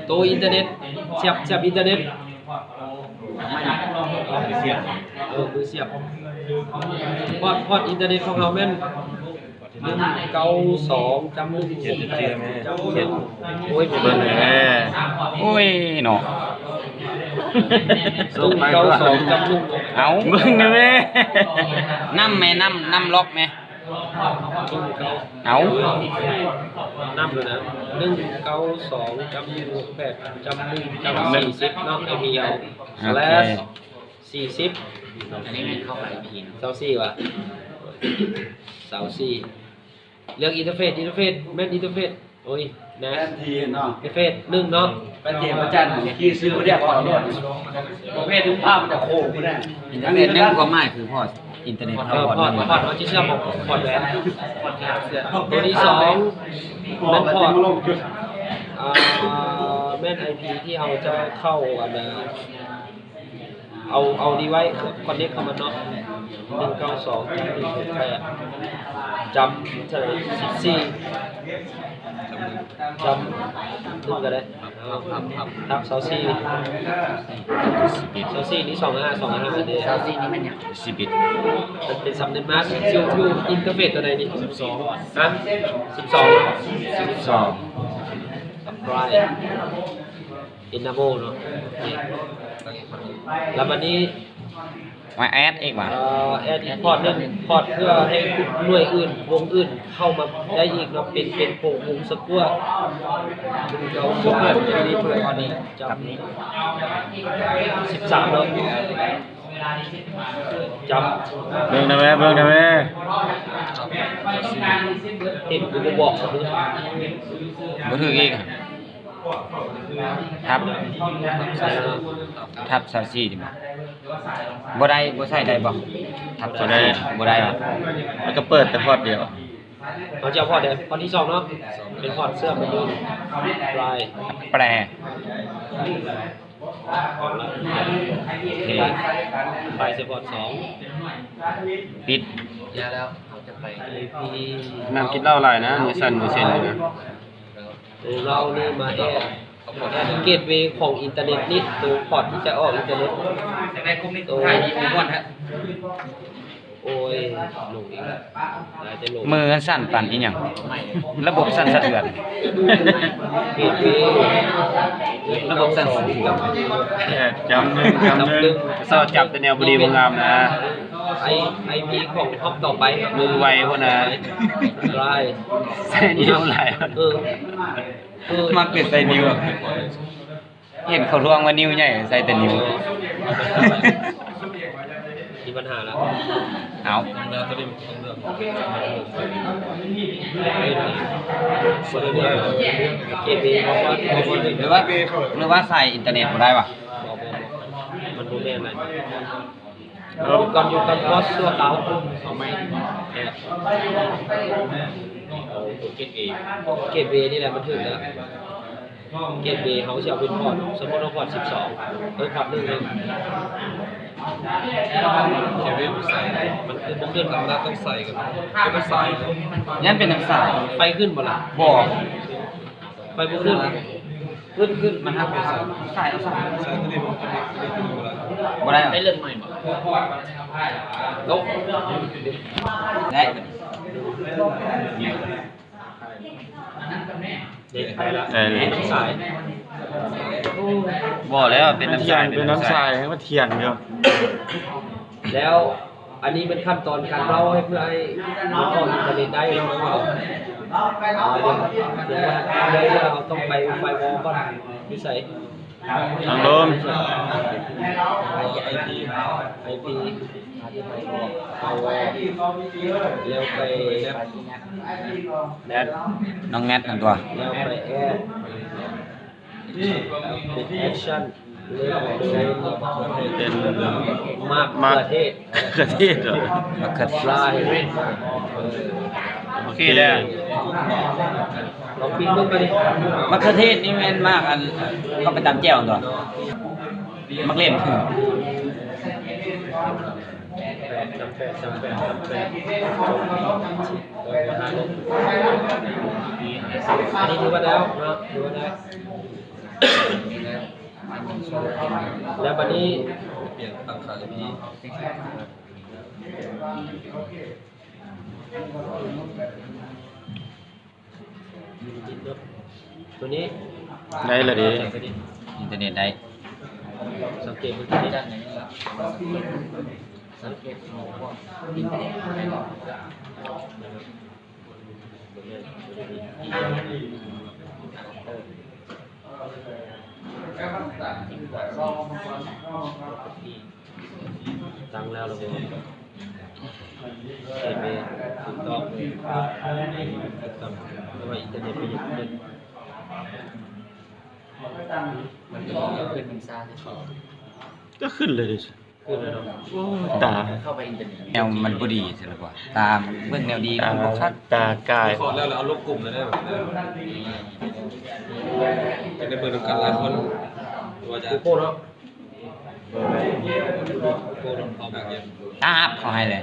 ตัวอินเทอร์เน็ตเสียบอินเทอร์เน็ตเสียบมือเสียบพอดอินเทอร์เน็ตของเราแม่น192จำ1โอ้ยเบิ่งแน่โอ้ยเนาะ192จำ1เอาเบิ่งแม่น้ำแม่น้ำล็อกแม่เอาน้ำเลยนะ192จำ168จำ1จำ40เนาะไอพีเอา/40อันนี้มันเข้าไปพีเซาซี่ว่ะเซาซี่เรื่องอินเทอร์เฟซแม่นอินเทอร์เฟซโอ้ยนะทีเนาะอินเทอร์เฟซ1เนาะไปเจมจันทร์ที่ซื้อบ่ได้พอเนี่ยประเภททุกภาพมันจะโค้งบ่ได้อินเทอร์เน็ต1ความหมายคือพออินเทอร์เน็ตพอดเอาที่เชื่อมพอดแหวนพอดเสื้อตัวที่2แม่นพอดแม่น IP ที่เราจะเข้าอันเอาดีไว้คอนเนคเข้ามาเนาะ192.168จำเท่าไหร่14จำนึงก็ได้ครับเซาซี่นี่25เด้เซาซี่นี่มันหยัง11มันเป็นซับเน็ตมาร์คอยู่อินเทอร์เฟซตัวใดนี่12นะ12อัปไลน์อินนาโบเนาะแล้ววันนี้มาแอดเองว่ะแอดพอร์ตนึงพอร์ตเพื่อให้หน่วยอื่นวงอื่นเข้ามาได้อีกเนาะเป็นโปร่งวงสกัวเราเปิดอันนี้เปิดตอนนี้จับนี้13เนาะจับเบิ่งได้แม่เห็นกูบอกบ่ถืออีกทับซาซี่ดิบ่ได้บ่ใส่ได้บ่ทับซาซี่บ่ได้แล้วก็เปิดแต่พอดเดียวเราจะเอาพอร์ตเดี๋ยวพอร์ตที่2เนาะเป็นพอร์ตเสื้อเป็นดูลายแปลไปเซพอร์ต2ปิดยาแล้วเขาจะไปน้ำกินเหล้าหลายนะมือสั่นมือเซ็นเลยนะเรานี่มาแอดเกตเวย์ของอินเทอร์เน็ตนี่ตัวพอร์ตที่จะออกอินเทอร์เน็ตตัวโอ้ยลงอีกแล้วมือสั่นปั่นอีหยังระบบสั่นสะเทือนเกตเวย์ระบบสั่นสะเทือนจำหนึ่งสอดจับแต่แนวบดีบงามนะไอพีของท็อปต่อไปมือไวพวกนะไรใส่นิ้วไหลมันเป็นใส่นิ้วเห็นเขาล่วงว่านิ้วใหญ่ใส่แต่นิ้วมีปัญหาแล้วเอาเกตเวย์หรือว่าใส่อินเทอร์เน็ตบ่ได้ป่ะมันดูแม่นอะไรอยู่กันคอสตัวเขาเอาไหมเกตเวย์นี่แหละมันถึงแล้วเกตเวย์เขาจะเอาเป็นพอร์ตสมมติว่าพอร์ต12พอร์ต1เลยเกตเวย์ใส่มันคือบ่ขึ้นเราต้องใส่กันเป็นสายงั้นเป็นน้ำสายไฟขึ้นบ่ล่ะบ่ไฟบ่ขึ้นมันทำเป็นสายเอาสายตัวนี้มันจะบ่ได้ได้เรื่องใหม่บ่ลบได้เด็กไปแล้วน้ำสายบ่แล้วเป็นน้ำสายให้มันเทียนเดียวแล้วอันนี้เป็นขั้นตอนการเล่าให้เพื่อให้มันออกอินเทอร์เน็ตได้แล้วนะครับเดี๋ยวเราต้องไปไฟวอลก่อนพิเศษทางลมไอพีเอาไว้เลี้ยวไปแนทน้องแนททั้งตัวเลี้ยวไปแอดเป็นแอคชั่นเลี้ยวไปเป็นมากประเทศเหรอมะเขือฟลายโอเคแล้วเราปิ้งลูกไปดิมะเขือเทศนี่แม่นมากอันก็ไปตามแจ่วตัวมักเล่นคือ จำแปดจำแปดจำแปดอันนี้ถือว่าแล้วเนาะถือว่าแล้วแล้ววันนี้เปลี่ยนตั้งค่าเลยพี่ตัวนี้ ได้เลยดิ อินเทอร์เน็ตได้ สังเกตมันที่นี่ สังเกตอินเทอร์เน็ต ตั้งแล้วเราบอกเอเมถูกต้องเลยต้องเพราะว่าอินเทอร์เน็ตเป็นอย่างนี้ มันก็ขึ้นเป็นซ่าที่ชอบ ก็ขึ้นเลยดิ ขึ้นแล้วเนาะ ตา เข้าไปอินเทอร์เน็ต แนวมันบ่ดีสิล่ะกว่าตามเบิ่งแนวดี ตา มันบ่ชัด ตากาย ขอแล้วเราเอาลบกลุ่มเลยได้แบบจะได้เปิดกันหลายคนว่าจะโก้เนาะโก้เนาะเอาแบบเย็น ตาบเขาให้เลย